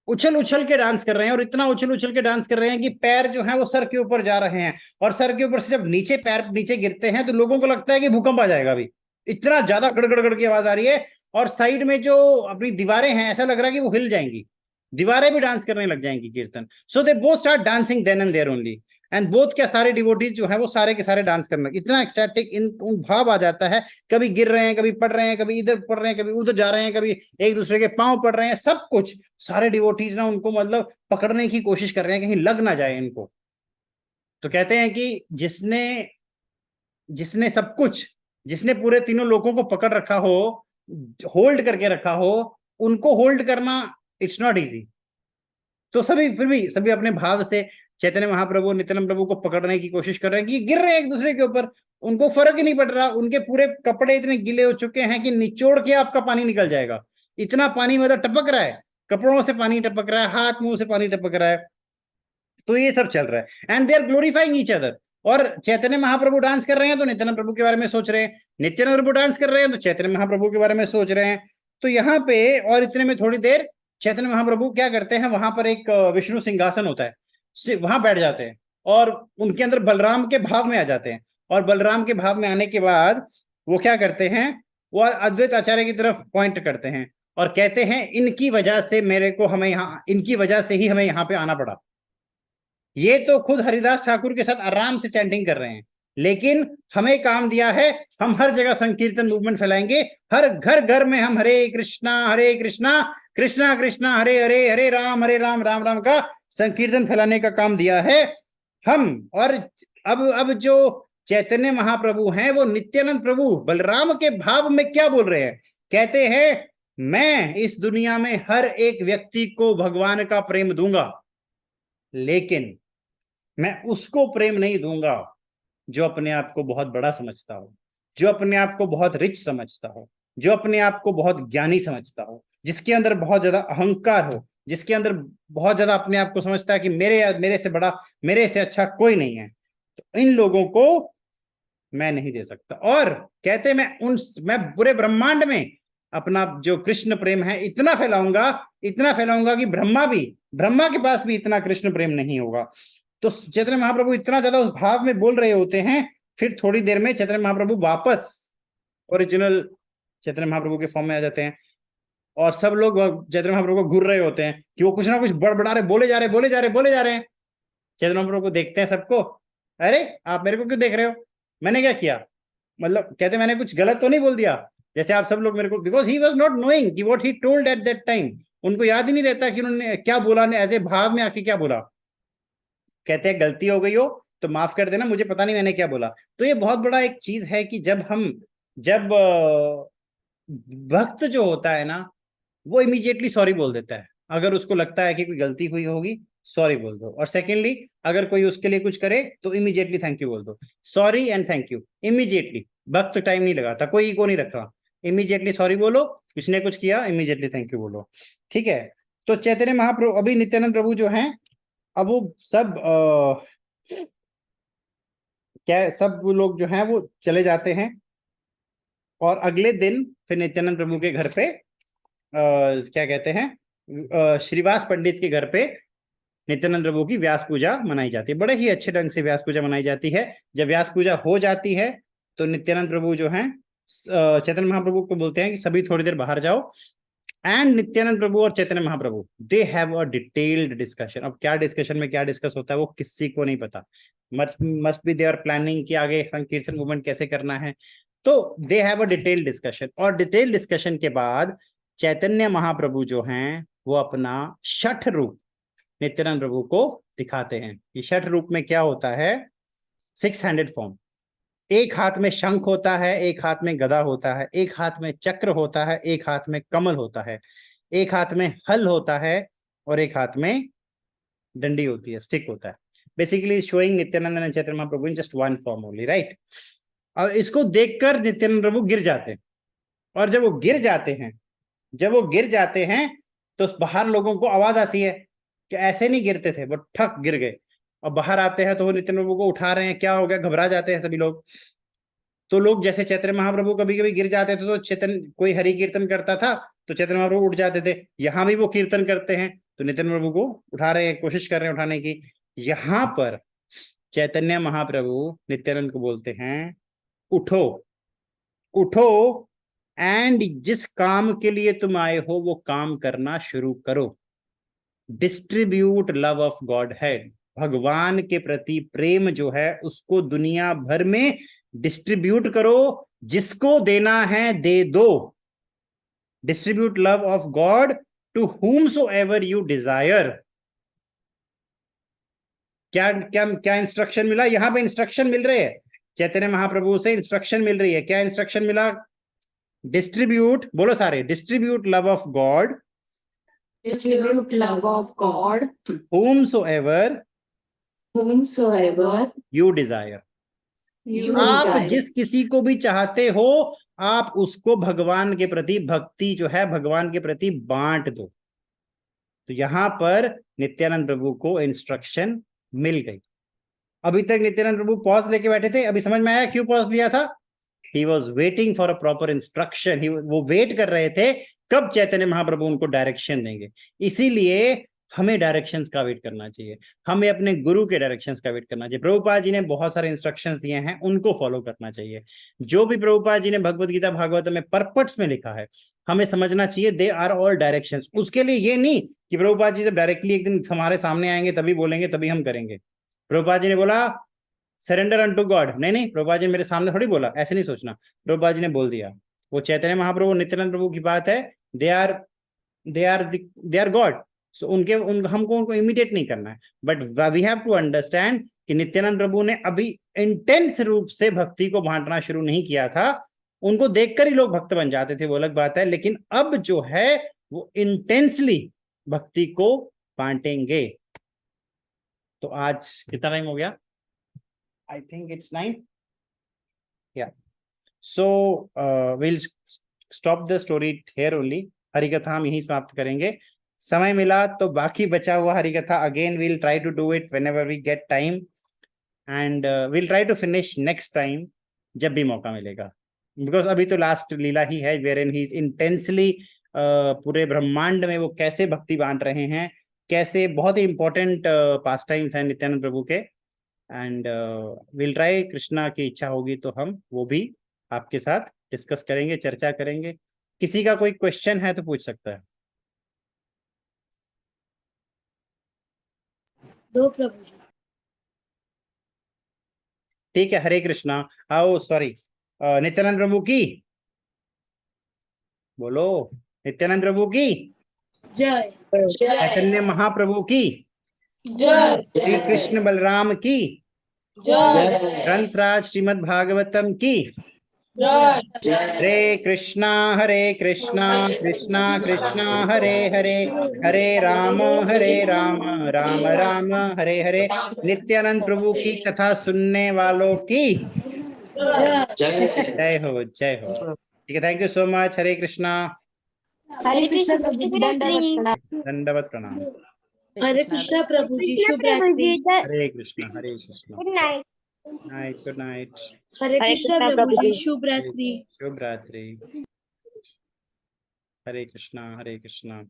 उछल उछल के डांस कर रहे हैं। और इतना उछल उछल के डांस कर रहे हैं कि पैर जो है वो सर के ऊपर जा रहे हैं, और सर के ऊपर से जब नीचे पैर नीचे गिरते हैं तो लोगों को लगता है कि भूकंप आ जाएगा अभी, इतना ज्यादा गड़गड़ की आवाज आ रही है। और साइड में जो अपनी दीवारें हैं, ऐसा लग रहा है कि वो हिल जाएंगी, दीवारें भी डांस करने लग जाएंगी कीर्तन। So they both start dancing then and there only, and both क्या सारे डिवोटीज जो है वो सारे के सारे डांस करने, इतना एक्सटैटिक इन उन भाव आ जाता है, कभी गिर रहे हैं, कभी पढ़ रहे हैं, कभी इधर पढ़ रहे हैं, कभी उधर जा रहे हैं, कभी एक दूसरे के पांव पड़ रहे हैं, सब कुछ सारे डिवोटीज ना उनको मतलब पकड़ने की कोशिश कर रहे हैं, कहीं लग ना जाए इनको। तो कहते हैं कि जिसने जिसने सब कुछ, जिसने पूरे तीनों लोगों को पकड़ रखा हो, होल्ड करके रखा हो, उनको होल्ड करना इट्स नॉट इजी। तो सभी फिर भी सभी अपने भाव से चैतन्य महाप्रभु नित्यानंद प्रभु को पकड़ने की कोशिश कर रहे हैं कि गिर रहे हैं एक दूसरे के ऊपर, उनको फर्क ही नहीं पड़ रहा, उनके पूरे कपड़े इतने गीले हो चुके हैं कि निचोड़ के आपका पानी निकल जाएगा, इतना पानी मतलब टपक रहा है, कपड़ों से पानी टपक रहा है, हाथ मुंह से पानी टपक रहा है। तो ये सब चल रहा है, and they are glorifying each other. और चैतन्य महाप्रभु डांस कर रहे हैं तो नित्यानंद प्रभु के बारे में सोच रहे हैं, नित्यानंद प्रभु डांस कर रहे हैं तो चैतन्य महाप्रभु के बारे में सोच रहे हैं। तो यहाँ पे और इतने में थोड़ी देर चैतन्य महाप्रभु क्या करते हैं, वहां पर एक विष्णु सिंहासन होता है, वहां बैठ जाते हैं और उनके अंदर बलराम के भाव में आ जाते हैं। और बलराम के भाव में आने के बाद वो क्या करते हैं, वो अद्वैत आचार्य की तरफ पॉइंट करते हैं और कहते हैं इनकी वजह से मेरे को, हमें यहाँ, इनकी वजह से ही हमें यहाँ पे आना पड़ा। ये तो खुद हरिदास ठाकुर के साथ आराम से चैंटिंग कर रहे हैं, लेकिन हमें काम दिया है, हम हर जगह संकीर्तन मूवमेंट फैलाएंगे, हर घर घर में हम हरे कृष्णा कृष्णा कृष्णा हरे हरे, हरे राम राम राम का संकीर्तन फैलाने का काम दिया है हम। और अब जो चैतन्य महाप्रभु हैं वो नित्यानंद प्रभु बलराम के भाव में क्या बोल रहे हैं, कहते हैं मैं इस दुनिया में हर एक व्यक्ति को भगवान का प्रेम दूंगा, लेकिन मैं उसको प्रेम नहीं दूंगा जो अपने आप को बहुत बड़ा समझता हो, जो अपने आप को बहुत रिच समझता हो, जो अपने आप को बहुत ज्ञानी समझता हो, जिसके अंदर बहुत ज्यादा अहंकार हो, जिसके अंदर बहुत ज्यादा अपने आप को समझता है कि मेरे से बड़ा, मेरे से अच्छा कोई नहीं है, तो इन लोगों को मैं नहीं दे सकता। और कहते मैं पूरे ब्रह्मांड में अपना जो कृष्ण प्रेम है इतना फैलाऊंगा कि ब्रह्मा के पास भी इतना कृष्ण प्रेम नहीं होगा। तो चैतन्य महाप्रभु इतना ज्यादा उस भाव में बोल रहे होते हैं, फिर थोड़ी देर में चैतन्य महाप्रभु वापस ओरिजिनल चैतन्य महाप्रभु के फॉर्म में आ जाते हैं, और सब लोग चैतन्य महाप्रभु को घूर रहे होते हैं कि वो कुछ ना कुछ बड़बड़ा रहे, बोले जा रहे हैं। चैतन्य महाप्रभु को देखते हैं सबको, अरे आप मेरे को क्यों देख रहे हो, मैंने क्या किया, मतलब कहते मैंने कुछ गलत तो नहीं बोल दिया, जैसे आप सब लोग मेरे को, because he was not knowing कि what he told at that time, उनको याद ही नहीं रहता कि उन्होंने क्या बोला, एज ए भाव में आके क्या बोला। कहते हैं गलती हो गई हो तो माफ कर देना, मुझे पता नहीं मैंने क्या बोला। तो ये बहुत बड़ा एक चीज है कि जब भक्त जो होता है ना, वो इमीडिएटली सॉरी बोल देता है, अगर उसको लगता है कि कोई गलती हुई होगी सॉरी बोल दो। और सेकेंडली अगर कोई उसके लिए कुछ करे तो इमीडिएटली थैंक यू बोल दो, sorry and thank you immediately. भक्त टाइम नहीं लगाता, कोई ईगो नहीं रखा, इमीडिएटली सॉरी बोलो, किसने कुछ किया इमीडिएटली थैंक यू बोलो, ठीक है। तो चैतन्य महाप्रभु, अभी नित्यानंद प्रभु जो हैं, अब वो सब क्या सब लोग जो हैं वो चले जाते हैं, और अगले दिन फिर नित्यानंद प्रभु के घर पे क्या कहते हैं, श्रीवास पंडित के घर पे नित्यानंद प्रभु की व्यास पूजा मनाई जाती है। बड़े ही अच्छे ढंग से व्यास पूजा मनाई जाती है। जब व्यास पूजा हो जाती है तो नित्यानंद प्रभु जो हैं चैतन्य महाप्रभु को बोलते हैं कि सभी थोड़ी देर बाहर जाओ, एंड नित्यानंद प्रभु और Chaitanya Mahaprabhu they have a detailed discussion. अब क्या डिस्कशन में क्या डिस्कस होता है वो किसी को नहीं पता, must be they are planning कि आगे संकीर्तन मूवमेंट कैसे करना है। तो they have a detailed discussion, और डिटेल्ड डिस्कशन के बाद चैतन्य महाप्रभु जो हैं वो अपना छठ रूप नित्यानंद प्रभु को दिखाते हैं। ये छठ रूप में क्या होता है, 6 हैंडेड फॉर्म, एक हाथ में शंख होता है, एक हाथ में गदा होता है, एक हाथ में चक्र होता है, एक हाथ में कमल होता है, एक हाथ में हल होता है, और एक हाथ में डंडी होती है, स्टिक होता है। Basically showing Nityanand and Chaitanya Mahaprabhu in just one form only, right. और इसको देखकर नित्यानंद प्रभु गिर जाते हैं, और जब वो गिर जाते हैं तो बाहर लोगों को आवाज आती है कि ऐसे नहीं गिरते थे, वो ठक गिर गए। और बाहर आते हैं तो वो नित्यानंद प्रभु को उठा रहे हैं, क्या हो गया, घबरा जाते हैं सभी लोग। तो लोग जैसे चैतन्य महाप्रभु कभी कभी गिर जाते थे तो चैतन्य कोई हरि कीर्तन करता था तो चैतन्य महाप्रभु उठ जाते थे। यहाँ भी वो कीर्तन करते हैं तो नित्यानंद प्रभु को उठा रहे हैं, कोशिश कर रहे हैं उठाने की। यहाँ पर चैतन्य महाप्रभु नित्यानंद को बोलते हैं उठो उठो, एंड जिस काम के लिए तुम आए हो वो काम करना शुरू करो। Distribute love of God head, भगवान के प्रति प्रेम जो है उसको दुनिया भर में डिस्ट्रीब्यूट करो, जिसको देना है दे दो। Distribute love of God to whomsoever you desire। क्या क्या क्या इंस्ट्रक्शन मिला? यहाँ पे इंस्ट्रक्शन मिल रहे हैं, चैतन्य महाप्रभु से इंस्ट्रक्शन मिल रही है। क्या इंस्ट्रक्शन मिला? डिस्ट्रीब्यूट, बोलो सारे, distribute love of God, Distribute love of God, whomsoever whomsoever you desire। you आप desire. जिस किसी को भी चाहते हो आप उसको भगवान के प्रति भक्ति जो है भगवान के प्रति बांट दो। तो यहां पर नित्यानंद प्रभु को इंस्ट्रक्शन मिल गई। अभी तक नित्यानंद प्रभु पॉज लेके बैठे थे, अभी समझ में आया क्यों पॉज लिया था? He was waiting for a proper instruction। वो वेट कर रहे थे कब चैतन्य महाप्रभु उनको डायरेक्शन देंगे। इसीलिए हमें डायरेक्शंस का वेट करना चाहिए, हमें अपने गुरु के डायरेक्शंस का वेट करना चाहिए। प्रभुपाद जी ने बहुत सारे इंस्ट्रक्शंस दिए हैं, उनको फॉलो करना चाहिए। जो भी प्रभुपाद जी ने भगवत गीता भागवत में परपट्स में लिखा है हमें समझना चाहिए, दे आर ऑल डायरेक्शंस। उसके लिए ये नहीं कि प्रभुपाद जी जब डायरेक्टली एक दिन हमारे सामने आएंगे तभी बोलेंगे तभी हम करेंगे। प्रभुपाद जी ने बोला सरेंडर अनटू गॉड, नहीं, प्रभुपाद जी ने मेरे सामने थोड़ी बोला, ऐसे नहीं सोचना। प्रभुपाद जी ने बोल दिया। वो चैतन्य महाप्रभु नित्यानंद प्रभु की बात है, दे आर गॉड। सो हमको उनको इमिटेट नहीं करना है, but we have to understand कि नित्यानंद प्रभु ने अभी इंटेंस रूप से भक्ति को बांटना शुरू नहीं किया था। उनको देखकर ही लोग भक्त बन जाते थे, वो अलग बात है, लेकिन अब जो है वो इंटेंसली भक्ति को बांटेंगे। तो आज कितना टाइम हो गया? I think it's 9. Yeah. So we'll stop the story here only। हरिकथा हम यहीं समाप्त करेंगे। समय मिला तो बाकी बचा हुआ हरिकथा again we'll try to do it whenever we get time, and we'll try to finish next time जब भी मौका मिलेगा, because अभी तो लास्ट लीला ही है wherein he is intensely पूरे ब्रह्मांड में वो कैसे भक्ति बांट रहे हैं, कैसे बहुत ही इंपॉर्टेंट पास टाइम्स हैं नित्यानंद प्रभु के। एंड विल ट्राई, कृष्णा की इच्छा होगी तो हम वो भी आपके साथ डिस्कस करेंगे, चर्चा करेंगे। किसी का कोई क्वेश्चन है तो पूछ सकता है। दो प्रभु जी। ठीक है, हरे कृष्णा। आओ, सॉरी, नित्यानंद प्रभु की बोलो, नित्यानंद प्रभु की जय। चैतन्य महाप्रभु की जय। श्री कृष्ण बलराम की जय। ग्रंथराज श्रीमद् भागवतम की जय। हरे कृष्णा कृष्णा कृष्णा हरे हरे, हरे राम राम राम हरे हरे। नित्यानंद प्रभु की कथा सुनने वालों की जय हो, जय हो। ठीक है, thank you so much. Hare Krishna. Hare Krishna Prabhu ji, दंडवत प्रणाम। हरे कृष्णा प्रभु जी, शुभ रात्रि। Hare Krishna, Hare Krishna. Good night. Good night. Hare Krishna Prabhu ji, शुभ रात्रि। शुभ रात्रि। हरे कृष्णा, हरे कृष्णा।